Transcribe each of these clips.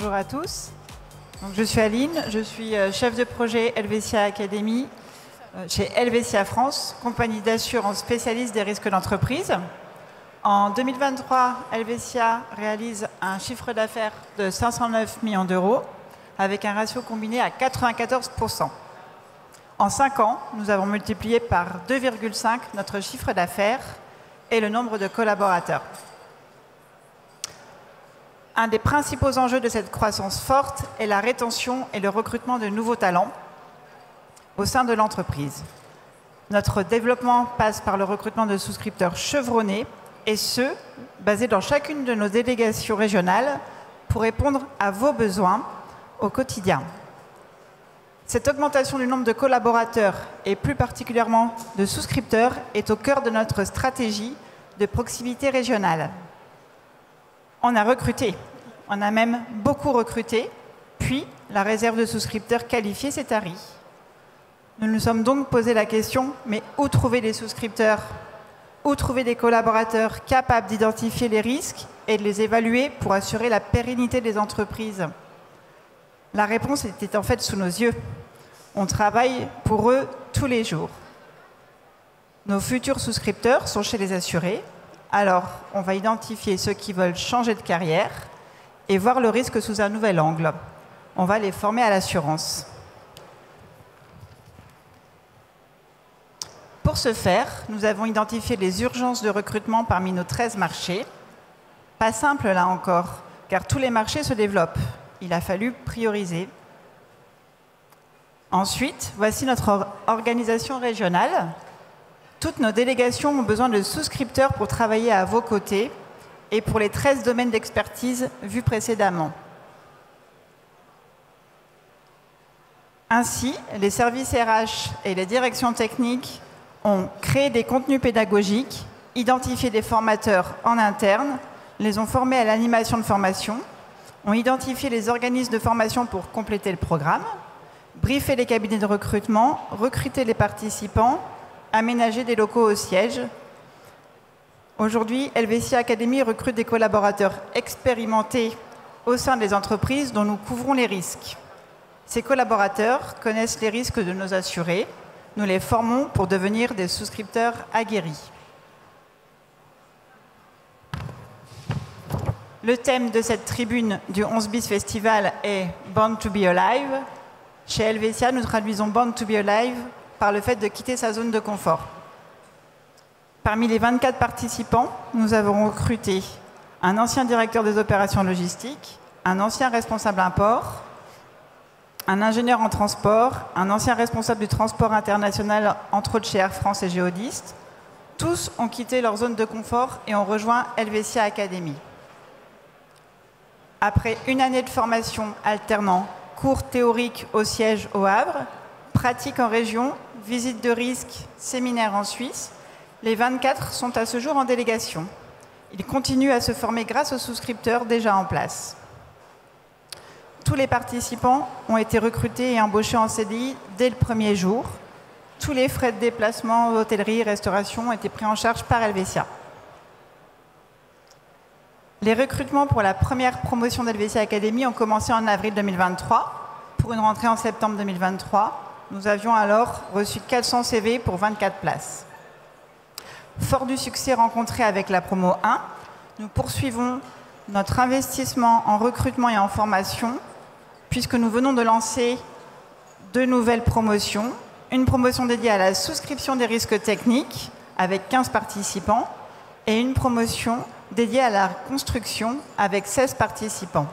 Bonjour à tous. Donc, je suis Aline, je suis chef de projet Helvetia Academy chez Helvetia France, compagnie d'assurance spécialiste des risques d'entreprise. En 2023, Helvetia réalise un chiffre d'affaires de 509 millions d'euros avec un ratio combiné à 94%. En 5 ans, nous avons multiplié par 2,5 notre chiffre d'affaires et le nombre de collaborateurs. Un des principaux enjeux de cette croissance forte est la rétention et le recrutement de nouveaux talents au sein de l'entreprise. Notre développement passe par le recrutement de souscripteurs chevronnés et ceux basés dans chacune de nos délégations régionales pour répondre à vos besoins au quotidien. Cette augmentation du nombre de collaborateurs et plus particulièrement de souscripteurs est au cœur de notre stratégie de proximité régionale. On a recruté, on a même beaucoup recruté, puis la réserve de souscripteurs qualifiés s'est tarie. Nous nous sommes donc posé la question, mais où trouver des souscripteurs? Où trouver des collaborateurs capables d'identifier les risques et de les évaluer pour assurer la pérennité des entreprises? La réponse était en fait sous nos yeux. On travaille pour eux tous les jours. Nos futurs souscripteurs sont chez les assurés. Alors, on va identifier ceux qui veulent changer de carrière et voir le risque sous un nouvel angle. On va les former à l'assurance. Pour ce faire, nous avons identifié les urgences de recrutement parmi nos 13 marchés. Pas simple là encore, car tous les marchés se développent. Il a fallu prioriser. Ensuite, voici notre organisation régionale. Toutes nos délégations ont besoin de souscripteurs pour travailler à vos côtés et pour les 13 domaines d'expertise vus précédemment. Ainsi, les services RH et les directions techniques ont créé des contenus pédagogiques, identifié des formateurs en interne, les ont formés à l'animation de formation, ont identifié les organismes de formation pour compléter le programme, briefé les cabinets de recrutement, recruté les participants, aménager des locaux au siège. Aujourd'hui, Helvetia Academy recrute des collaborateurs expérimentés au sein des entreprises dont nous couvrons les risques. Ces collaborateurs connaissent les risques de nos assurés. Nous les formons pour devenir des souscripteurs aguerris. Le thème de cette tribune du 11 bis Festival est « Born to be alive ». Chez Helvetia, nous traduisons « Born to be alive » par le fait de quitter sa zone de confort. Parmi les 24 participants, nous avons recruté un ancien directeur des opérations logistiques, un ancien responsable import, un ingénieur en transport, un ancien responsable du transport international, entre autres chez Air France et Géodis. Tous ont quitté leur zone de confort et ont rejoint Helvetia Academy. Après une année de formation alternant cours théoriques au siège au Havre, pratique en région, visite de risque, séminaire en Suisse, les 24 sont à ce jour en délégation. Ils continuent à se former grâce aux souscripteurs déjà en place. Tous les participants ont été recrutés et embauchés en CDI dès le premier jour. Tous les frais de déplacement, hôtellerie, restauration ont été pris en charge par Helvetia. Les recrutements pour la première promotion d'Helvetia Academy ont commencé en avril 2023 pour une rentrée en septembre 2023. Nous avions alors reçu 400 CV pour 24 places. Fort du succès rencontré avec la promo 1, nous poursuivons notre investissement en recrutement et en formation puisque nous venons de lancer 2 nouvelles promotions. Une promotion dédiée à la souscription des risques techniques avec 15 participants et une promotion dédiée à la construction avec 16 participants.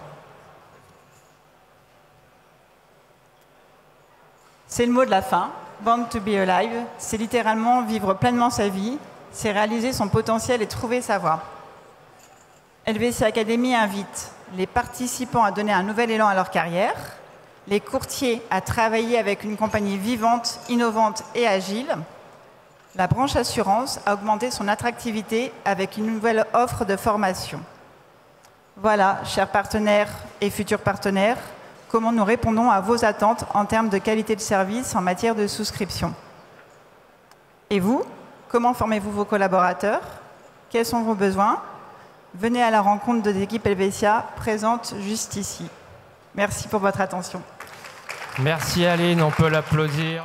C'est le mot de la fin. Born to be alive, c'est littéralement vivre pleinement sa vie, c'est réaliser son potentiel et trouver sa voie. Helvetia Academy invite les participants à donner un nouvel élan à leur carrière, les courtiers à travailler avec une compagnie vivante, innovante et agile, la branche assurance a augmenté son attractivité avec une nouvelle offre de formation. Voilà, chers partenaires et futurs partenaires, comment nous répondons à vos attentes en termes de qualité de service en matière de souscription. Et vous, comment formez-vous vos collaborateurs? Quels sont vos besoins? Venez à la rencontre de l'équipe Helvetia présente juste ici. Merci pour votre attention. Merci Aline, on peut l'applaudir.